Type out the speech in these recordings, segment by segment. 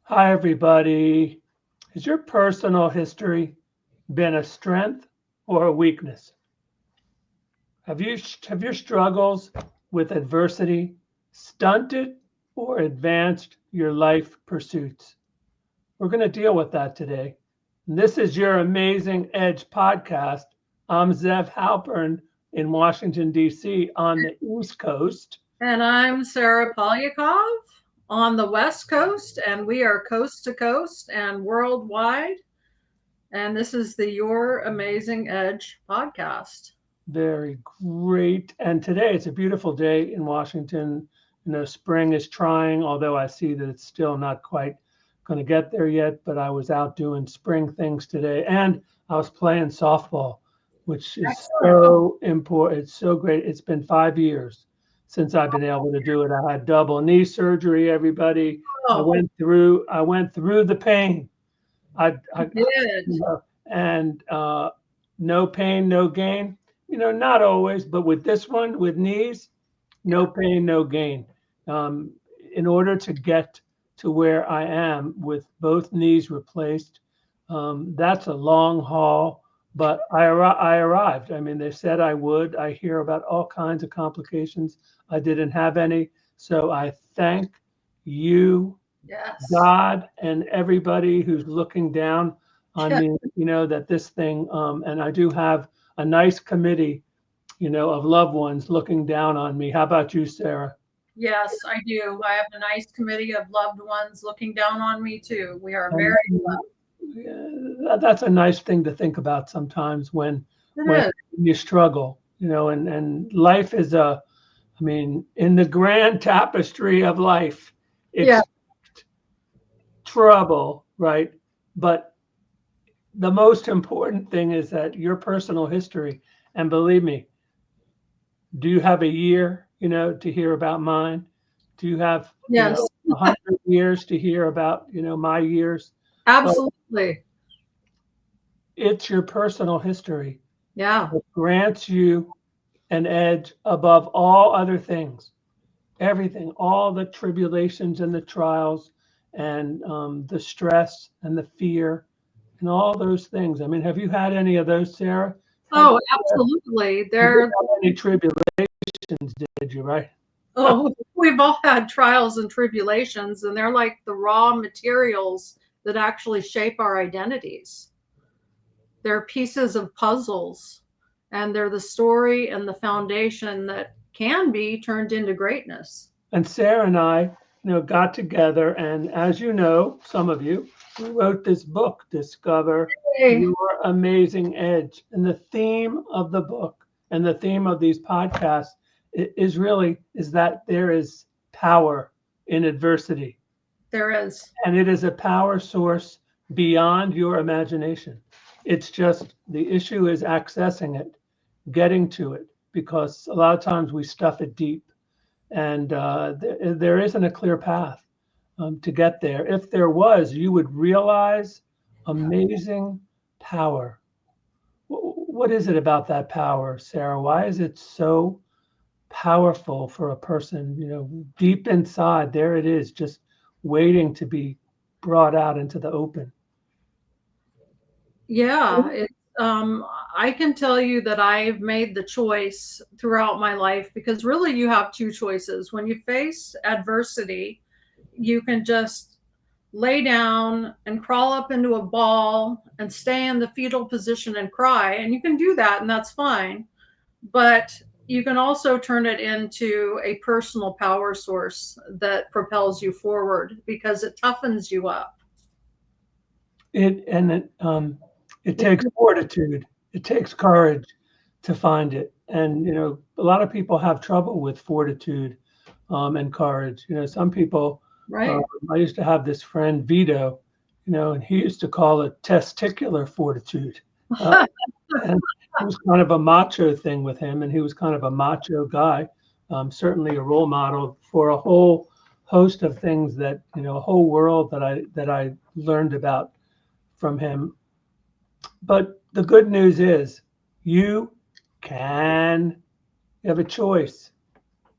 Hi, everybody. Has your personal history been a strength or a weakness? Have your struggles with adversity stunted or advanced your life pursuits? We're going to deal with that today. And this is your Amazing Edge podcast. I'm Zev Halpern in Washington, D.C. on the East Coast. And I'm Sarah Polyakov on the West Coast, and we are coast to coast and worldwide. And this is the Your Amazing Edge podcast. Very great. And today it's a beautiful day in Washington. Spring is trying, although I see that it's still not quite going to get there yet. But I was out doing spring things today and I was playing softball, which is Excellent. so important. It's so great. It's been 5 years since I've been able to do it. I had double knee surgery, everybody. I Oh, went through the pain. I you did. and no pain, no gain. Not always, but with this one, with knees, no pain, no gain. Um, in order to get to where I am with both knees replaced, that's a long haul, but I arrived. I mean, they said I would. I hear about all kinds of complications. I didn't have any. So I thank you, Yes. God, and everybody who's looking down on Yeah. me, that this thing, and I do have a nice committee, of loved ones looking down on me. How about you, Sarah? Yes, I do. I have a nice committee of loved ones looking down on me, too. We are very And that's a nice thing to think about sometimes when good. you struggle, and life is I mean, in the grand tapestry of life, Yeah. it's trouble, right? But the most important thing is that your personal history, and believe me, do you have a year, to hear about mine? Do you have, Yes, 100 years to hear about, my years? But absolutely. it's your personal history Yeah. that grants you an edge above all other things, everything, all the tribulations and the trials and the stress and the fear and all those things. I mean, have you had any of those, Sarah? Have Oh, absolutely. you didn't They're have any tribulations, did you? Right? Oh, we've all had trials and tribulations, and they're like the raw materials that actually shape our identities. They're pieces of puzzles, and they're the story and the foundation that can be turned into greatness. And Sarah and I, got together, and as you know, some of you, we wrote this book, Discover Hey, Your Amazing Edge. And the theme of the book and the theme of these podcasts is that there is power in adversity, there is. and it is a power source beyond your imagination. It's just the issue is accessing it, getting to it, because a lot of times we stuff it deep and there isn't a clear path to get there. If there was, you would realize amazing power. What is it about that power, Sarah? Why is it so powerful for a person? Deep inside, there it is, just waiting to be brought out into the open. Yeah, I can tell you that I've made the choice throughout my life because really you have two choices. When you face adversity, you can just lay down and crawl up into a ball and stay in the fetal position and cry. And you can do that, and that's fine. But you can also turn it into a personal power source that propels you forward because it toughens you up. It It, takes fortitude. It takes courage to find it. And a lot of people have trouble with fortitude and courage. Some people. Um, right. I used to have this friend Vito, and he used to call it testicular fortitude. Uh, and it was kind of a macho thing with him, and he was kind of a macho guy. Certainly a role model for a whole host of things that a whole world that I learned about from him. But the good news is you can you have a choice.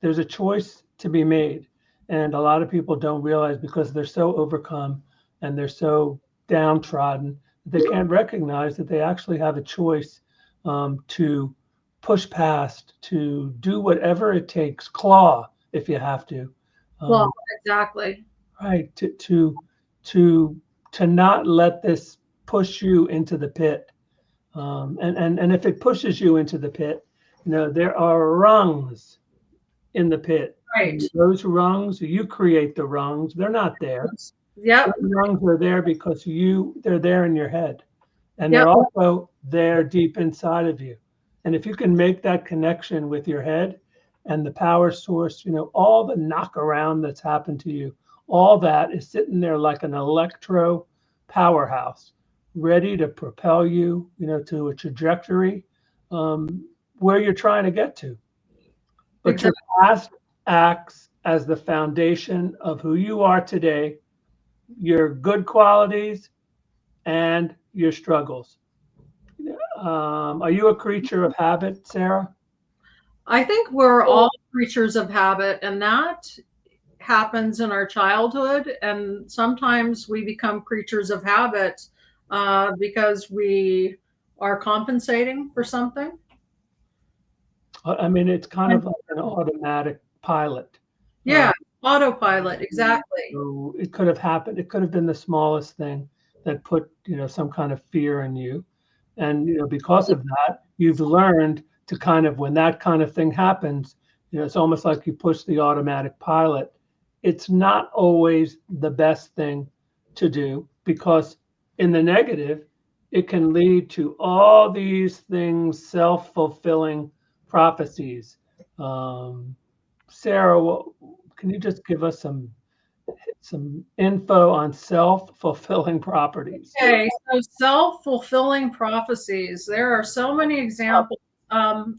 There's a choice to be made. And a lot of people don't realize because they're so overcome and they're so downtrodden that they can't recognize that they actually have a choice to push past, to do whatever it takes, claw if you have to. Well, exactly. Right, to not let this push you into the pit. And if it pushes you into the pit, there are rungs in the pit. Right. Those rungs, you create the rungs. They're not there. Yep. The rungs are there because they're there in your head. And Yep. they're also there deep inside of you. And if you can make that connection with your head and the power source, all the knock around that's happened to you, all that is sitting there like an electro powerhouse, ready to propel you, to a trajectory where you're trying to get to. But Exactly. your past acts as the foundation of who you are today, your good qualities and your struggles. Are you a creature of habit, Sarah? I think we're all creatures of habit, and that happens in our childhood. And sometimes we become creatures of habit because we are compensating for something. I mean, it's kind of like an automatic pilot. Yeah, autopilot, exactly. So it could have happened. It could have been the smallest thing that put, some kind of fear in you. And, because of that, you've learned to kind of, when that kind of thing happens, it's almost like you push the automatic pilot. It's not always the best thing to do because in the negative, it can lead to all these things, self-fulfilling prophecies. Sarah, can you just give us some info on self-fulfilling properties? Okay, so self-fulfilling prophecies. There are so many examples.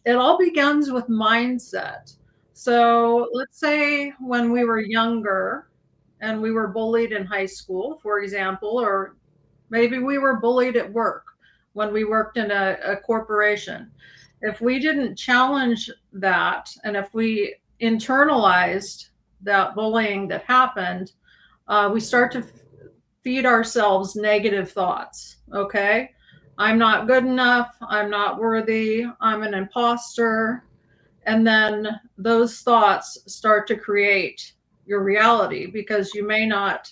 It all begins with mindset. So let's say when we were younger and we were bullied in high school, for example, or maybe we were bullied at work when we worked in a corporation. If we didn't challenge that and if we internalized that bullying that happened, we start to feed ourselves negative thoughts. Okay. I'm not good enough. I'm not worthy. I'm an imposter. And then those thoughts start to create your reality because you may not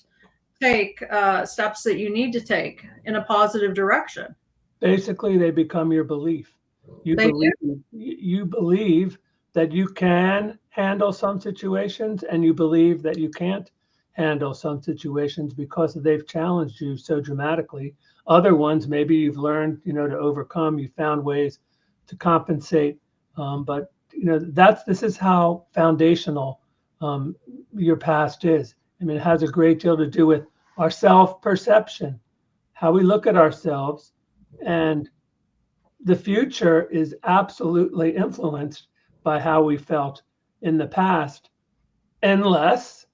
take steps that you need to take in a positive direction. Basically, they become your belief. You believe that you can handle some situations, and you believe that you can't handle some situations because they've challenged you so dramatically. Other ones, maybe you've learned, to overcome. You found ways to compensate, but this is how foundational your past is. I mean, it has a great deal to do with our self-perception, how we look at ourselves, and the future is absolutely influenced by how we felt in the past, unless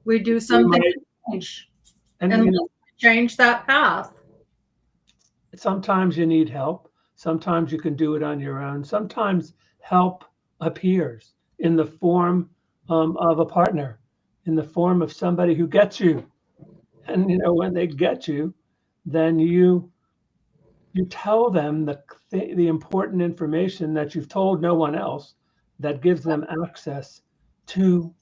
we do something to change and change that path. Sometimes you need help. Sometimes you can do it on your own. Sometimes help appears in the form of a partner, in the form of somebody who gets you. And when they get you, then you tell them the important information that you've told no one else, that gives them access to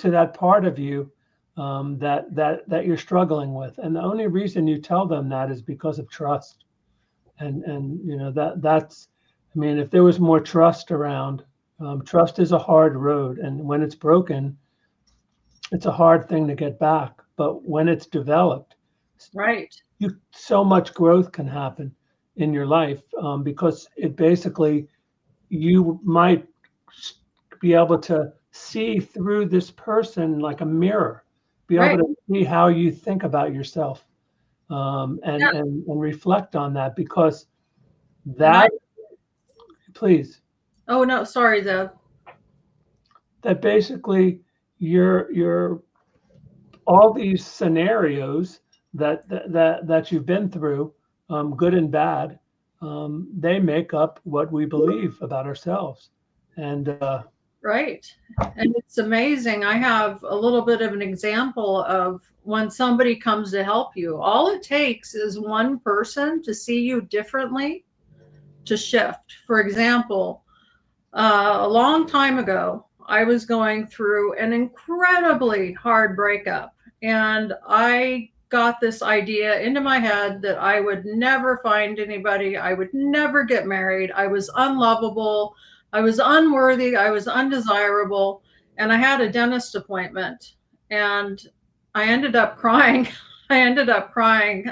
that part of you that you're struggling with. And the only reason you tell them that is because of trust. And that's, I mean, if there was more trust around, trust is a hard road, and when it's broken, it's a hard thing to get back. But when it's developed, right, so much growth can happen in your life because it basically, you might be able to see through this person like a mirror, be able to see how you think about yourself, and reflect on that, because that, please. Oh no, sorry, Zev. That basically you're all these scenarios that you've been through, good and bad, they make up what we believe about ourselves. And Right. And it's amazing. I have a little bit of an example of when somebody comes to help you. All it takes is one person to see you differently to shift. For example, a long time ago, I was going through an incredibly hard breakup, and I got this idea into my head that I would never find anybody, I would never get married, I was unlovable, I was unworthy, I was undesirable, and I had a dentist appointment, and I ended up crying. I ended up crying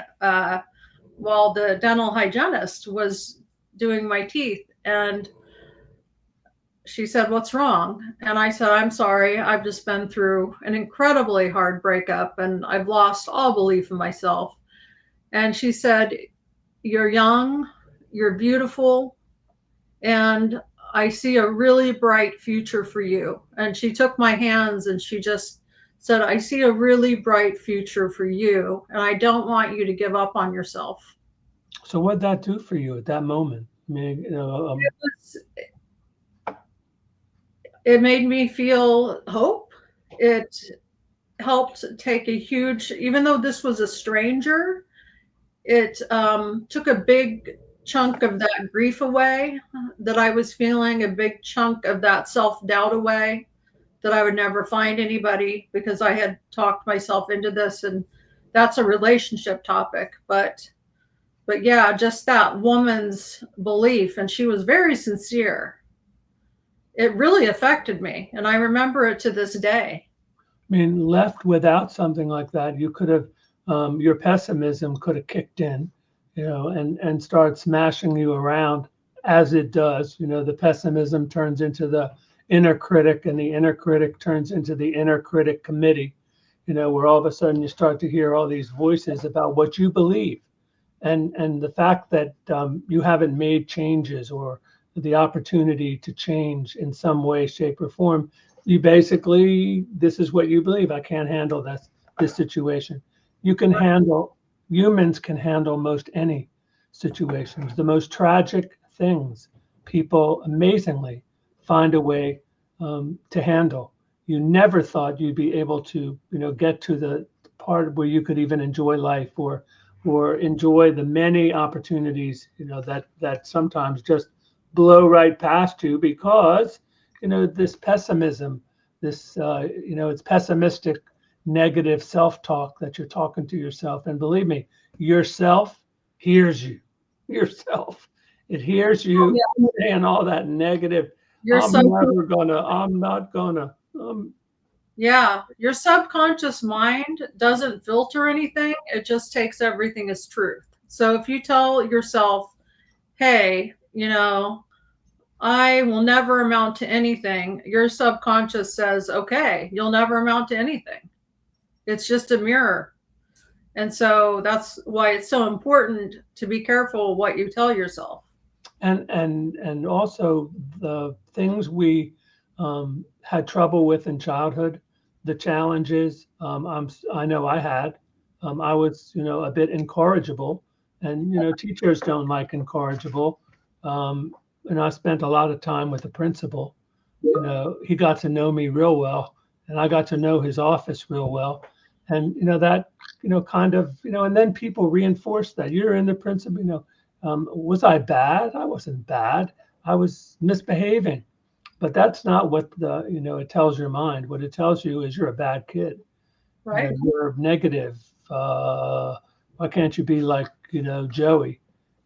while the dental hygienist was doing my teeth, and she said, "What's wrong?" And I said, "I'm sorry. I've just been through an incredibly hard breakup and I've lost all belief in myself." And she said, "You're young, you're beautiful, and I see a really bright future for you." And she took my hands and she just said, "I see a really bright future for you, and I don't want you to give up on yourself." So what'd that do for you at that moment? I mean, It made me feel hope. It helped take a huge, even though this was a stranger, it took a big chunk of that grief away that I was feeling, a big chunk of that self doubt away, that I would never find anybody because I had talked myself into this. And that's a relationship topic. But yeah, just that woman's belief, and she was very sincere. It really affected me. And I remember it to this day. I mean, left without something like that, you could have, your pessimism could have kicked in, and start smashing you around as it does. The pessimism turns into the inner critic, and the inner critic turns into the inner critic committee, where all of a sudden you start to hear all these voices about what you believe. And the fact that you haven't made changes or the opportunity to change in some way, shape, or form, you basically, this is what you believe. I can't handle this situation. Humans can handle most any situations, the most tragic things. People amazingly find a way to handle. You never thought you'd be able to, get to the part where you could even enjoy life or enjoy the many opportunities, that sometimes just blow right past you because, this pessimism, this, it's pessimistic, negative self-talk that you're talking to yourself. And believe me, yourself hears you. Yourself, it hears you saying all that negative. You're I'm so never gonna. I'm not gonna. Yeah, your subconscious mind doesn't filter anything. It just takes everything as truth. So if you tell yourself, "Hey, I will never amount to anything," your subconscious says, "Okay, you'll never amount to anything." It's just a mirror. And so that's why it's so important to be careful what you tell yourself. And also the things we had trouble with in childhood, the challenges. I know I had. I was, a bit incorrigible, and teachers don't like incorrigible. And I spent a lot of time with the principal. He got to know me real well, and I got to know his office real well. And that, kind of, and then people reinforce that you're in the principal. Was I bad? I wasn't bad. I was misbehaving. But that's not what it tells your mind. What it tells you is you're a bad kid. Right. You're negative. Why can't you be like, Joey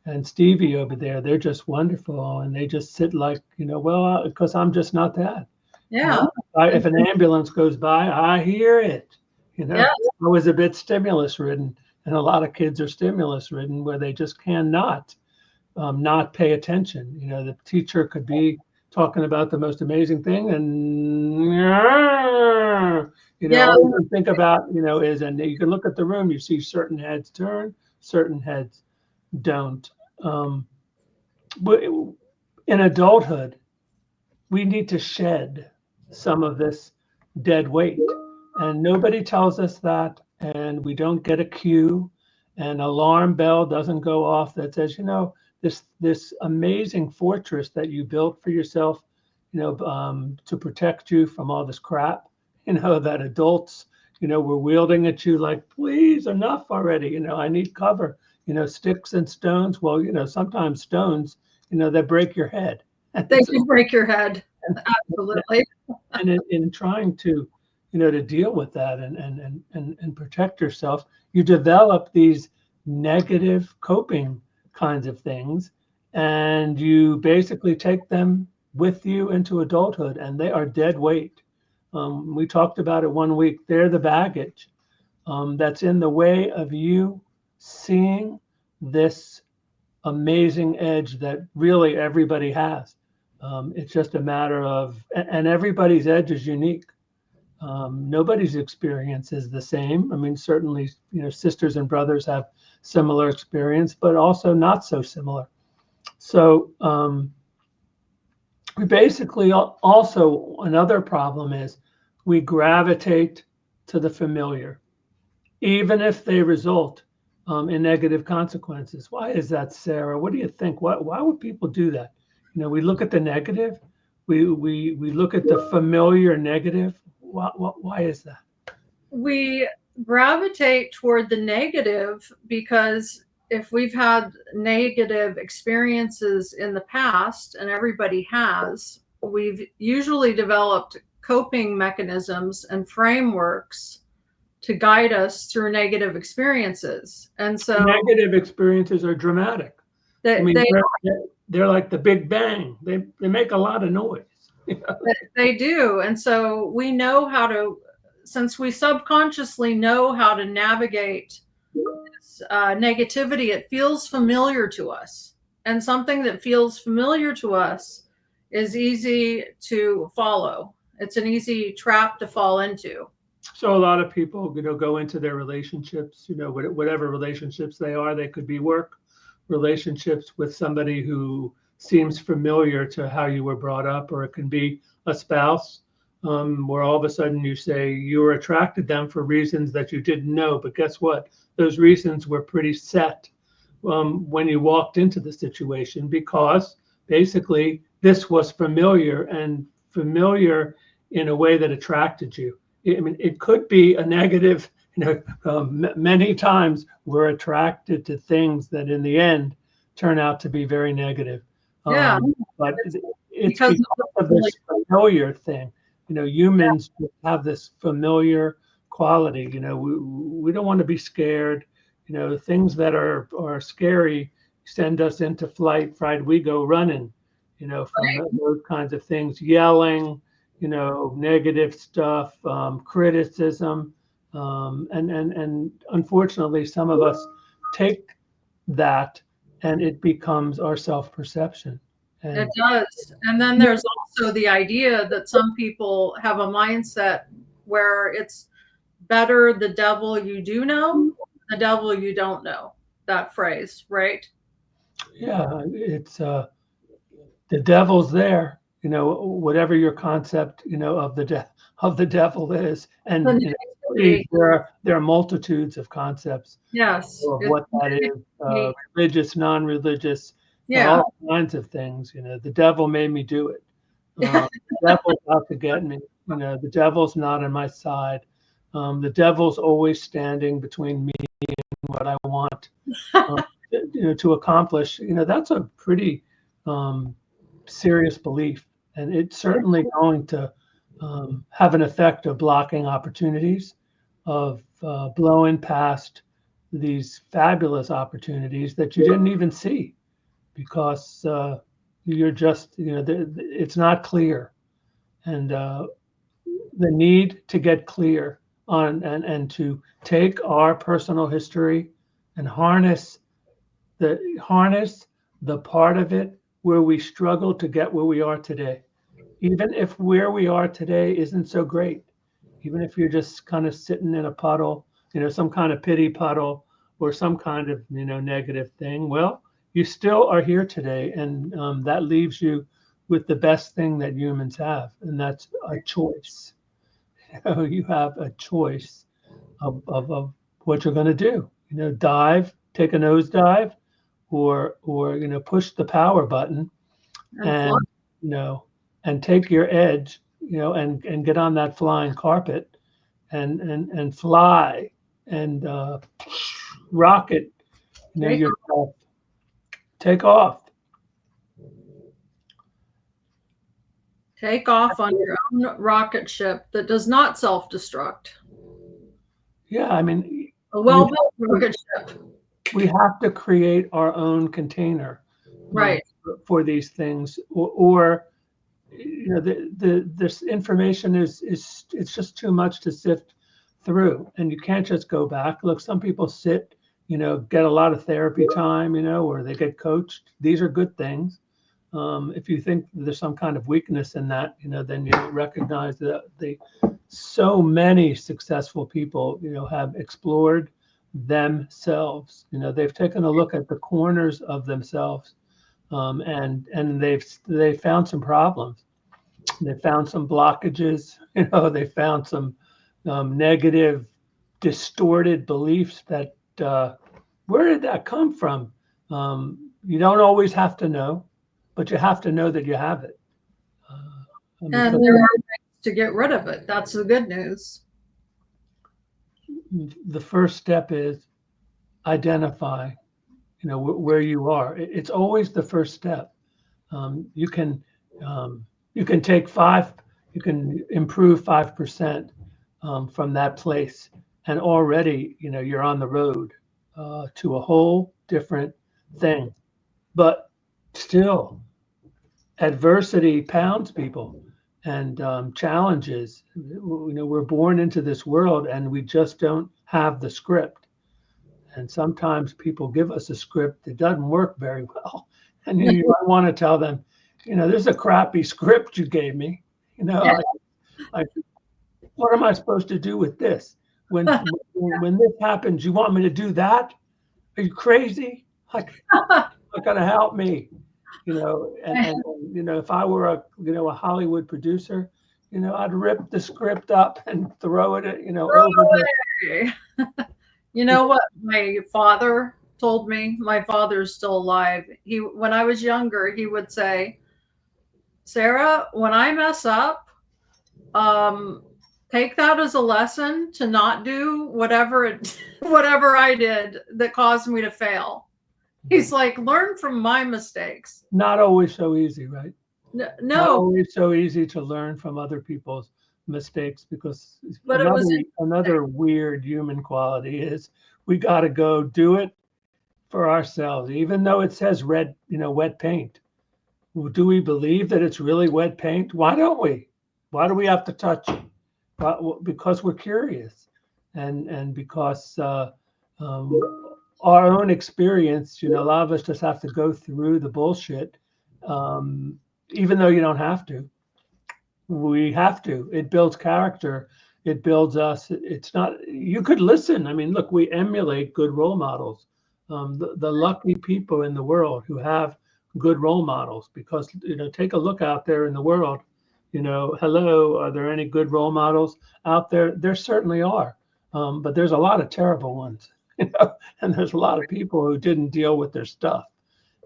and Stevie over there? They're just wonderful. And they just sit like, well, because I'm just not that. Yeah. If an ambulance goes by, I hear it. Yes. I was a bit stimulus ridden. And a lot of kids are stimulus ridden where they just cannot not pay attention. The teacher could be talking about the most amazing thing, and Yeah. all you can think about, is, and you can look at the room, you see certain heads turn, certain heads don't. But in adulthood, we need to shed some of this dead weight, and nobody tells us that, and we don't get a cue. An alarm bell doesn't go off that says, this amazing fortress that you built for yourself to protect you from all this crap, that adults, were wielding at you like, please, enough already. I need cover, sticks and stones. Well, sometimes stones, they break your head. They can break your head. Absolutely. And in trying to, to deal with that and protect yourself, you develop these negative coping kinds of things, and you basically take them with you into adulthood, and they are dead weight. We talked about it one week. They're the baggage that's in the way of you seeing this amazing edge that really everybody has. It's just a matter of, and everybody's edge is unique. Nobody's experience is the same. I mean, certainly, sisters and brothers have similar experience, but also not so similar. So we basically also, another problem is we gravitate to the familiar, even if they result in negative consequences. Why is that, Sarah? What do you think? Why would people do that? We look at the negative, we look at the familiar negative. Why is that? We gravitate toward the negative because if we've had negative experiences in the past, and everybody has, we've usually developed coping mechanisms and frameworks to guide us through negative experiences. And so negative experiences are dramatic. They're like the Big Bang. They make a lot of noise. They do. And so we know how to, since we subconsciously know how to navigate this negativity, it feels familiar to us. And something that feels familiar to us is easy to follow. It's an easy trap to fall into. So a lot of people, go into their relationships, whatever relationships they are. They could be work relationships with somebody who seems familiar to how you were brought up, or it can be a spouse, where all of a sudden you say you were attracted to them for reasons that you didn't know. But guess what? Those reasons were pretty set when you walked into the situation, because basically this was familiar, and familiar in a way that attracted you. I mean, it could be a negative. Many times we're attracted to things that in the end turn out to be very negative. Yeah. But it's because of this familiar thing. Humans have this familiar quality. We don't want to be scared. Things that are scary send us into flight. We go running. From those kinds of things, yelling. Negative stuff, criticism, and unfortunately, some of us take that and it becomes our self-perception. It does. And then there's also the idea that some people have a mindset where it's better the devil you do know, the devil you don't know. That phrase, right? Yeah, it's the devil's there. Whatever your concept, of the devil is, and there are multitudes of concepts. Yes, of what that is, religious, non-religious, all kinds of things. The devil made me do it. The devil's out to get me. The devil's not on my side. The devil's always standing between me and what I want to accomplish. That's a pretty serious belief, and it's certainly going to have an effect of blocking opportunities, of blowing past these fabulous opportunities that you didn't even see, because you're just, it's not clear. And the need to get clear on and to take our personal history and harness the part of it where we struggle to get where we are today. Even if where we are today isn't so great, even if you're just kind of sitting in a puddle, some kind of pity puddle or some kind of, negative thing, well, you still are here today. And that leaves you with the best thing that humans have, and that's a choice. You have a choice of what you're going to do. Dive, take a nosedive, or push the power button, and and take your edge, and get on that flying carpet and fly and rocket, Take yourself, take off. Take off on your own rocket ship that does not self-destruct. Yeah, I mean, A well-built rocket ship. we have to create our own container, Right. for these things, or this information is it's just too much to sift through, and you can't just go back. Look, some people sit, get a lot of therapy time, or they get coached. These are good things. If you think there's some kind of weakness in that, then you recognize that so many successful people, have explored themselves. They've taken a look at the corners of themselves, and they've found some problems. They found some blockages. They found some negative, distorted beliefs that where did that come from? You don't always have to know, but you have to know that you have it. And there are ways to get rid of it. That's the good news. The first step is identify, where you are. It's always the first step. You can take you can improve 5% from that place, and already, you're on the road to a whole different thing. But still, adversity pounds people, and challenges. We're born into this world, and we just don't have the script. And sometimes people give us a script that doesn't work very well, and you might want to tell them, this is a crappy script you gave me. What am I supposed to do with this? When this happens, you want me to do that? Are you crazy? Not gonna help me. And if I were a Hollywood producer, I'd rip the script up and throw it, over the. You know what my father told me? My father's still alive. When I was younger, he would say, Sarah, when I mess up, take that as a lesson to not do whatever I did that caused me to fail. He's like, learn from my mistakes. Not always so easy, right? No. Not always so easy to learn from other people's mistakes, because another weird human quality is we got to go do it for ourselves, even though it says wet paint. Do we believe that it's really wet paint? Why don't we? Why do we have to touch it? Because we're curious, and because our own experience, a lot of us just have to go through the bullshit, even though you don't have to. We have to. It builds character. It builds us. It's not, you could listen. I mean, look, we emulate good role models. The lucky people in the world who have good role models, because, take a look out there in the world, hello, are there any good role models out there? There certainly are. But there's a lot of terrible ones, and there's a lot of people who didn't deal with their stuff,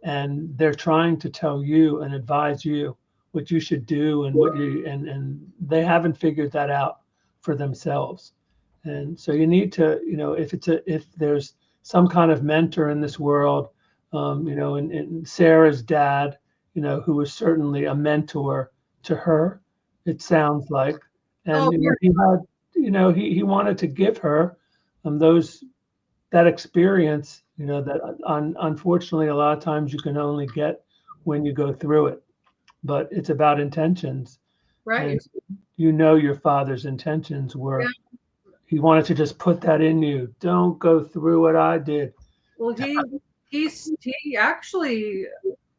and they're trying to tell you and advise you what you should do, and and they haven't figured that out for themselves. And so you need to, if there's some kind of mentor in this world, and Sarah's dad, who was certainly a mentor to her, it sounds like, and he wanted to give her that experience, that unfortunately a lot of times you can only get when you go through it. But it's about intentions. Right. And your father's intentions were, he wanted to just put that in you. Don't go through what I did. Well, he actually,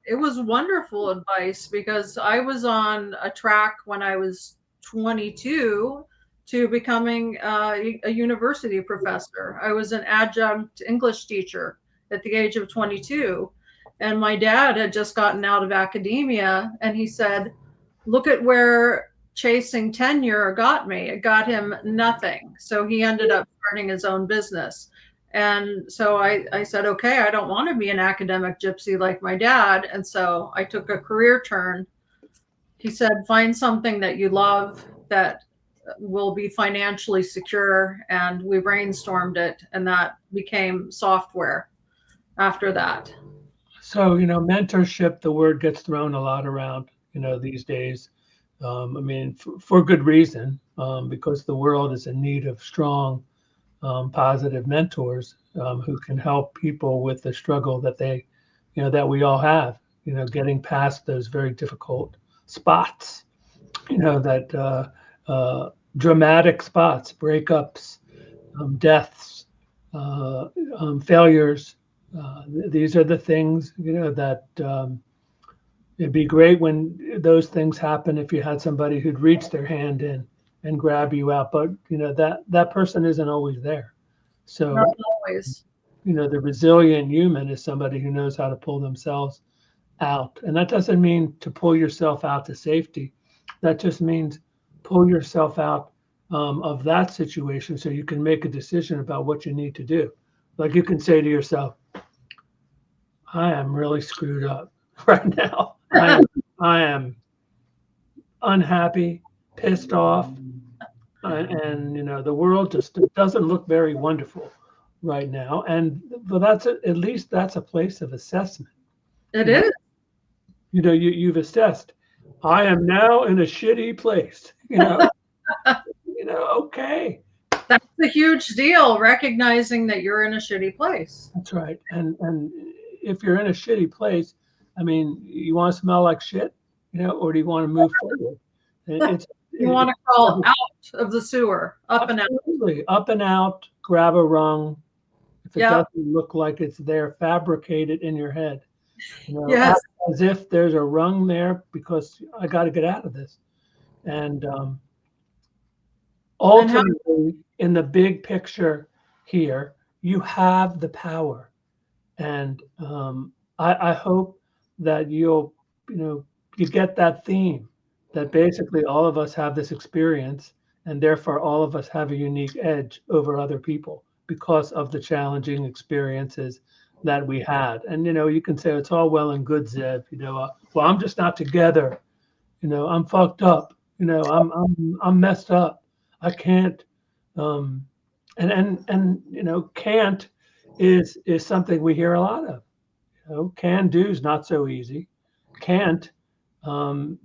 it was wonderful advice, because I was on a track when I was 22 to becoming a university professor. I was an adjunct English teacher at the age of 22. And my dad had just gotten out of academia, and he said, look at where chasing tenure got me. It got him nothing. So he ended up starting his own business. And so I said, okay, I don't want to be an academic gypsy like my dad. And so I took a career turn. He said, find something that you love that will be financially secure. And we brainstormed it, and that became software after that. So, mentorship, the word gets thrown a lot around, these days. I mean, for good reason, because the world is in need of strong, positive mentors who can help people with the struggle that that we all have, getting past those very difficult spots, that dramatic spots, breakups, deaths, failures. These are the things, that it'd be great when those things happen if you had somebody who'd reach their hand in and grab you out. But, that person isn't always there. So, Not always. the resilient human is somebody who knows how to pull themselves out. And that doesn't mean to pull yourself out to safety. That just means pull yourself out of that situation so you can make a decision about what you need to do. Like you can say to yourself, I am really screwed up right now. I am unhappy, pissed off, and the world just doesn't look very wonderful right now. And but at least that's a place of assessment. It is. You've assessed. I am now in a shitty place. Okay. That's a huge deal, recognizing that you're in a shitty place. That's right. And if you're in a shitty place, I mean, you want to smell like shit, or do you want to move forward? You want to crawl out of the sewer, up and out. Absolutely. Up and out, grab a rung. If it Yeah. doesn't look like it's there, fabricate it in your head. Yes. As if there's a rung there because I got to get out of this. And ultimately, in the big picture here, you have the power. And I hope that you get that theme, that basically all of us have this experience, and therefore all of us have a unique edge over other people because of the challenging experiences that we had. And you can say it's all well and good, Zev. Well, I'm just not together. I'm fucked up. I'm messed up. I can't. Can't is something we hear a lot of. Can do is not so easy. Can't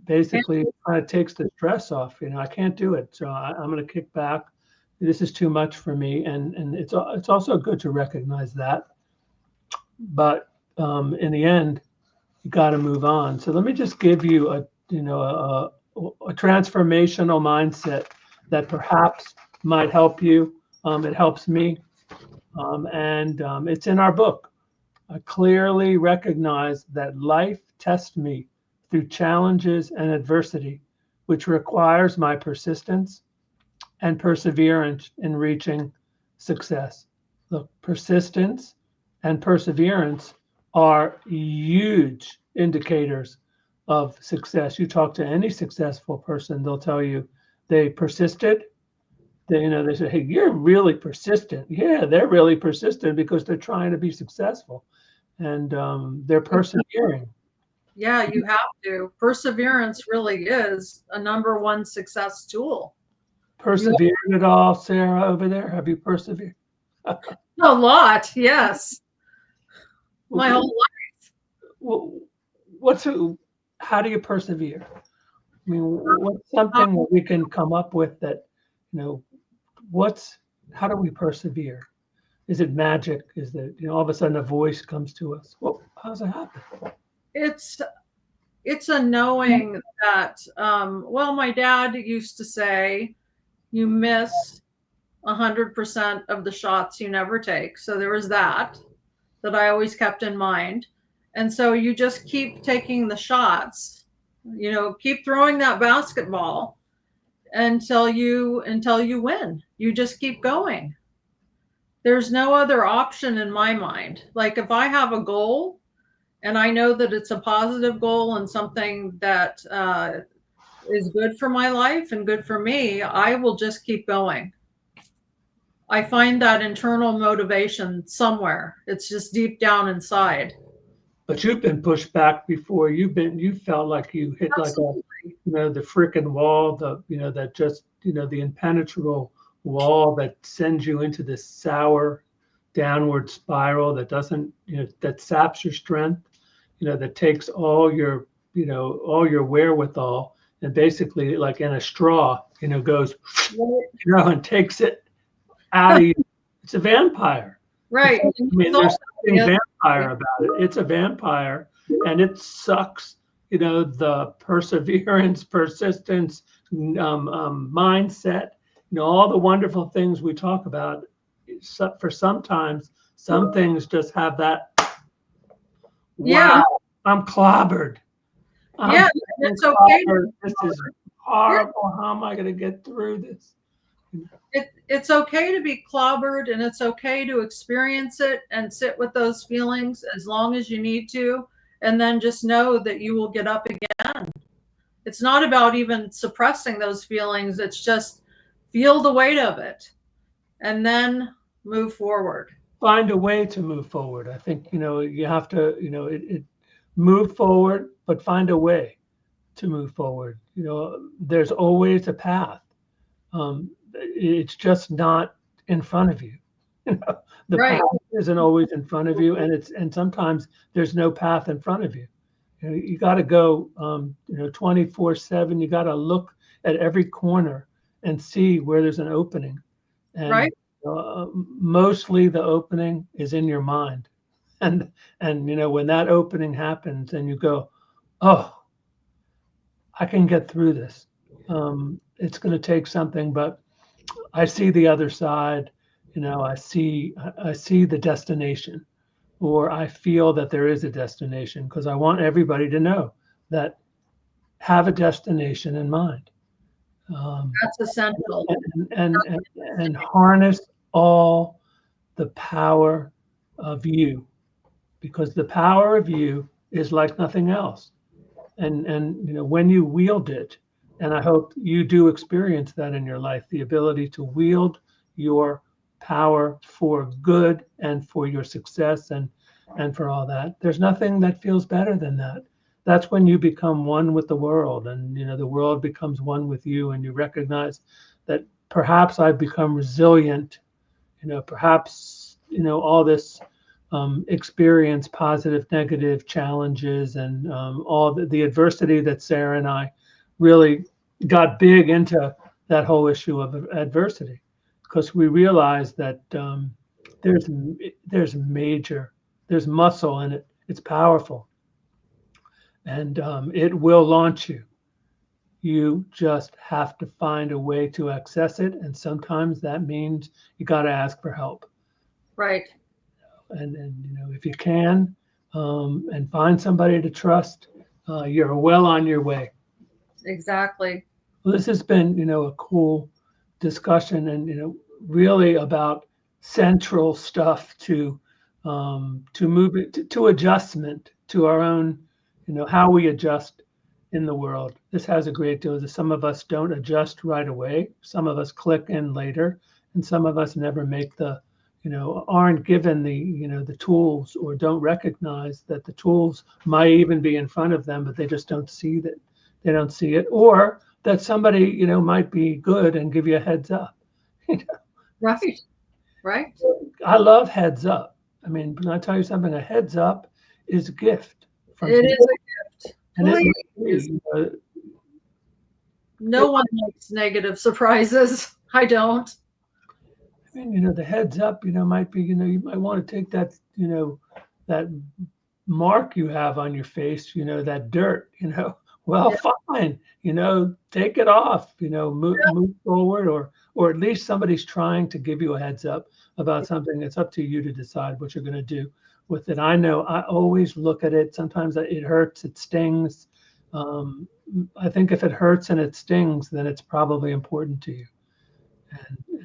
basically kind of takes the stress off. I can't do it, so I'm going to kick back. This is too much for me, and it's also good to recognize that. But in the end, you got to move on. So let me just give you a transformational mindset that perhaps might help you. It helps me, and it's in our book. I clearly recognize that life tests me through challenges and adversity, which requires my persistence and perseverance in reaching success. Look, persistence and perseverance are huge indicators of success. You talk to any successful person, they'll tell you they persisted. They say, hey, you're really persistent. Yeah, they're really persistent because they're trying to be successful, and they're persevering. Yeah, you have to. Perseverance really is a number one success tool. Persevered at all, Sarah, over there? Have you persevered? A lot, yes. My whole life. How do you persevere? I mean, what's something that we can come up with that, how do we persevere? Is it magic? Is that, all of a sudden a voice comes to us? Well, how does it happen? It's a knowing that, my dad used to say, you miss 100% of the shots you never take. So there was that I always kept in mind. And so you just keep taking the shots, keep throwing that basketball until you win. You just keep going. There's no other option in my mind. Like if I have a goal and I know that it's a positive goal and something that is good for my life and good for me, I will just keep going. I find that internal motivation somewhere. It's just deep down inside. But you've been pushed back before. You felt like you hit like the freaking wall, that just, the impenetrable wall that sends you into this sour downward spiral that doesn't, that saps your strength, that takes all your wherewithal and basically like in a straw, goes, and takes it out of you. It's a vampire. Right. I mean, there's something vampire about it. It's a vampire, and it sucks. The perseverance, persistence, mindset. All the wonderful things we talk about. For sometimes, some things just have that. Wow, I'm clobbered. It's okay. This is horrible. How am I going to get through this? It's okay to be clobbered, and it's okay to experience it and sit with those feelings as long as you need to, and then just know that you will get up again. It's not about even suppressing those feelings. It's just feel the weight of it and then move forward. Find a way to move forward. I think, you have to, move forward, but find a way to move forward. There's always a path. It's just not in front of you. The path isn't always in front of you, and sometimes there's no path in front of you. You got to go 24/7. You got to look at every corner and see where there's an opening. And mostly the opening is in your mind. And when that opening happens and you go, oh, I can get through this. It's going to take something, but I see the other side. I see the destination, or I feel that there is a destination, because I want everybody to know that have a destination in mind. That's essential. And harness all the power of you, because the power of you is like nothing else. And when you wield it, and I hope you do experience that in your life, the ability to wield your power for good and for your success and for all that. There's nothing that feels better than that. That's when you become one with the world, and the world becomes one with you, and you recognize that perhaps I've become resilient. Perhaps all this experience, positive, negative challenges, and all the adversity that Sarah and I really got big into that whole issue of adversity, because we realized that there's muscle in it. It's powerful, and it will launch you. You just have to find a way to access it, and sometimes that means you got to ask for help. Right. And if you can, and find somebody to trust, you're well on your way. Exactly. Well, this has been a cool discussion, and really about central stuff to move it to adjustment to our own, how we adjust in the world. This has a great deal. Some of us don't adjust right away. Some of us click in later, and some of us never make aren't given the tools, or don't recognize that the tools might even be in front of them, but they just don't see that. They don't see it, or that somebody might be good and give you a heads up. Right. I love heads up. I mean, can I tell you something? A heads up is a gift. It is a gift. And no one likes negative surprises. I don't. I mean, the heads up, might be, you might want to take that, that mark you have on your face, that dirt, well, fine, take it off, move forward, or at least somebody's trying to give you a heads up about something. It's up to you to decide what you're going to do with it. I know I always look at it. Sometimes it hurts, it stings. I think if it hurts and it stings, then it's probably important to you.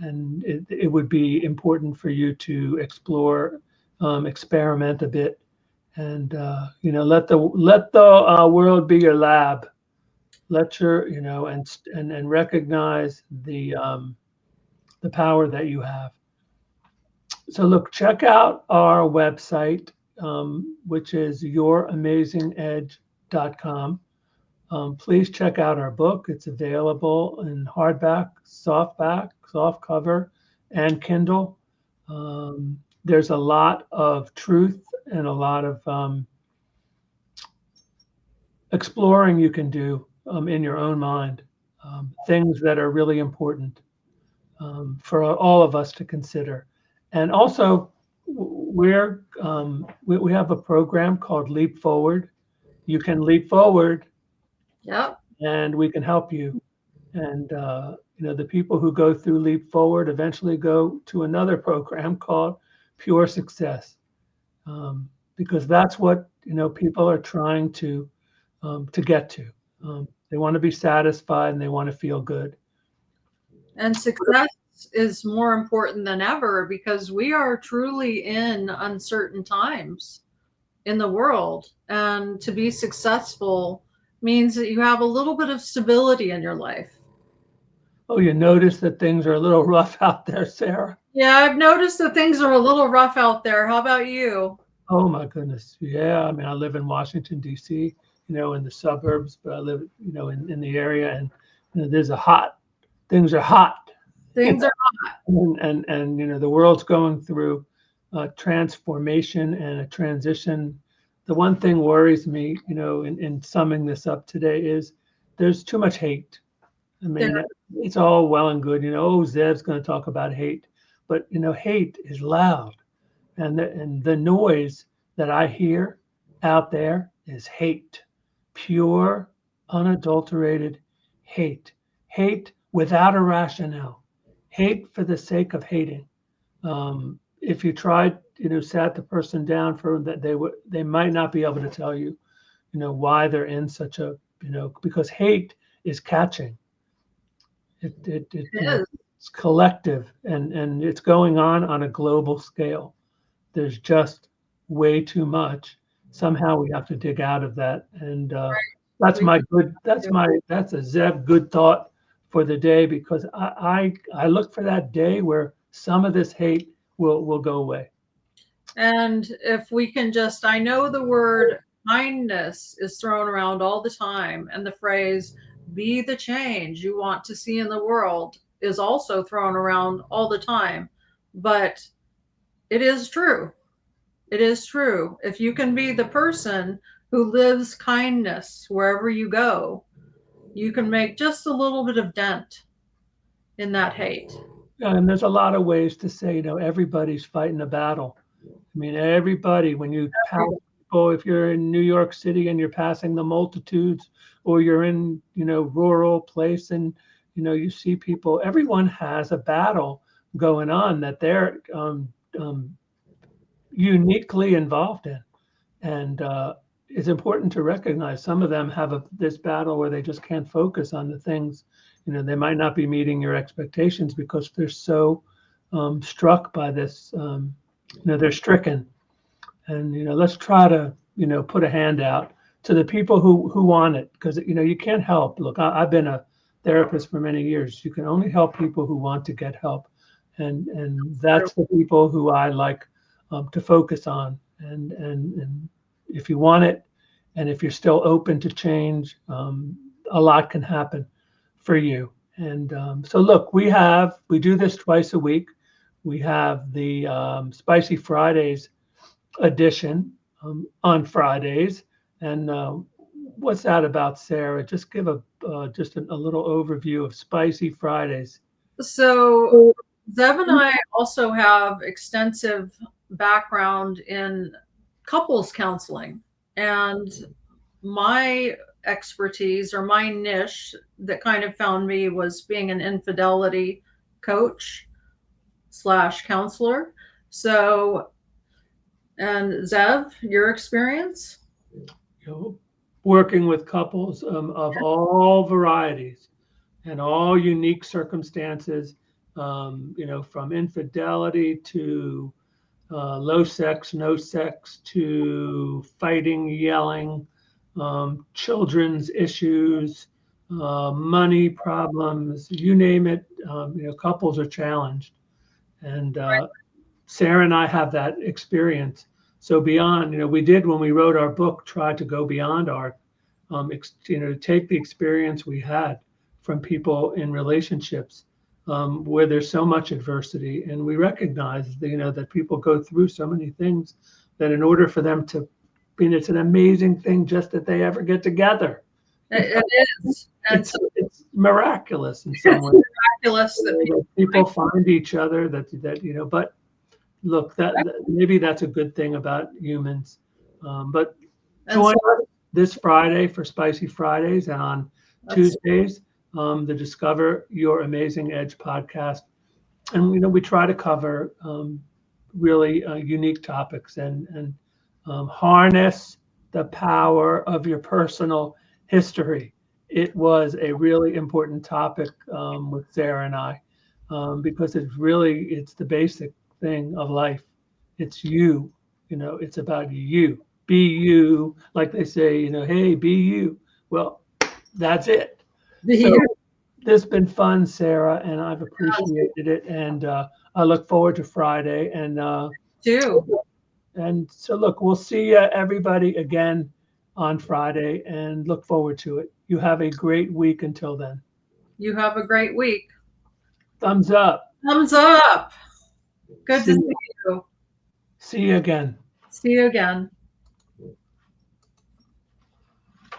And it would be important for you to explore, experiment a bit, and let the world be your lab. Let your and recognize the power that you have. So look, check out our website, which is youramazingedge.com. please check out our book. It's available in hardback, soft cover, and Kindle. There's a lot of truth and a lot of exploring you can do in your own mind, things that are really important for all of us to consider. And also, we have a program called Leap Forward. You can leap forward, Yep. and we can help you. And the people who go through Leap Forward eventually go to another program called Pure Success, because that's what people are trying to get to. They want to be satisfied and they want to feel good. And success is more important than ever because we are truly in uncertain times in the world. And to be successful means that you have a little bit of stability in your life. Oh, you notice that things are a little rough out there, Sarah? Yeah, I've noticed that things are a little rough out there. How about you? Oh my goodness. Yeah. I mean, I live in Washington, D.C., in the suburbs, but I live, in the area, and things are hot. Things are And the world's going through transformation and a transition. The one thing worries me, in summing this up today, is there's too much hate. I mean, there. it's all well and good, Zev's going to talk about hate, but hate is loud, and the noise that I hear out there is hate, pure, unadulterated hate without a rationale, hate for the sake of hating. If you tried, sat the person down for that, they might not be able to tell you, why they're in such a, because hate is catching. It's collective, and it's going on a global scale. There's just way too much. Somehow we have to dig out of that, and that's a Zev good thought for the day, because I look for that day where some of this hate will go away. And if we can just, I know the word kindness is thrown around all the time, and the phrase be the change you want to see in the world is also thrown around all the time. But it is true. It is true. If you can be the person who lives kindness wherever you go, you can make just a little bit of dent in that hate. And there's a lot of ways to say, everybody's fighting a battle. I mean, everybody, when you pass people, if you're in New York City and you're passing the multitudes, or you're in, rural place and, you see people, everyone has a battle going on that they're uniquely involved in. And it's important to recognize some of them have this battle where they just can't focus on the things, they might not be meeting your expectations because they're so struck by this, they're stricken. And, let's try to, put a hand out to the people who want it, because, you can't help. Look, I've been a therapist for many years. You can only help people who want to get help. And that's the people who I like to focus on. And if you want it, and if you're still open to change, a lot can happen for you. And so look, we do this twice a week. We have the Spicy Fridays edition on Fridays. And what's that about, Sarah? Just give a little overview of Spicy Fridays. So Zev and I also have extensive background in couples counseling, and my expertise, or my niche that kind of found me, was being an infidelity coach / counselor. So, and Zev, your experience? Working with couples of all varieties and all unique circumstances, from infidelity to low sex, no sex, to fighting, yelling, children's issues, money problems, you name it. Couples are challenged, and Sarah and I have that experience. So beyond, we did, when we wrote our book, try to go beyond our to take the experience we had from people in relationships where there's so much adversity, and we recognize that people go through so many things that in order for them to, it's an amazing thing just that they ever get together. It is. And It's miraculous in some ways. miraculous that people find each other but look, that maybe that's a good thing about humans. But join us this Friday for Spicy Fridays, and on Tuesdays, the Discover Your Amazing Edge podcast. And we try to cover really unique topics and harness the power of your personal history. It was a really important topic with Sarah and I because it's the basic thing of life. It's you, it's about you. Be you, like they say, hey, be you. Well, that's it. So this has been fun, Sarah, and I've appreciated it. And I look forward to Friday. And too. And so, look, we'll see everybody again on Friday, and look forward to it. You have a great week until then. You have a great week. Thumbs up. Thumbs up. Good to see you. See you again. See you again.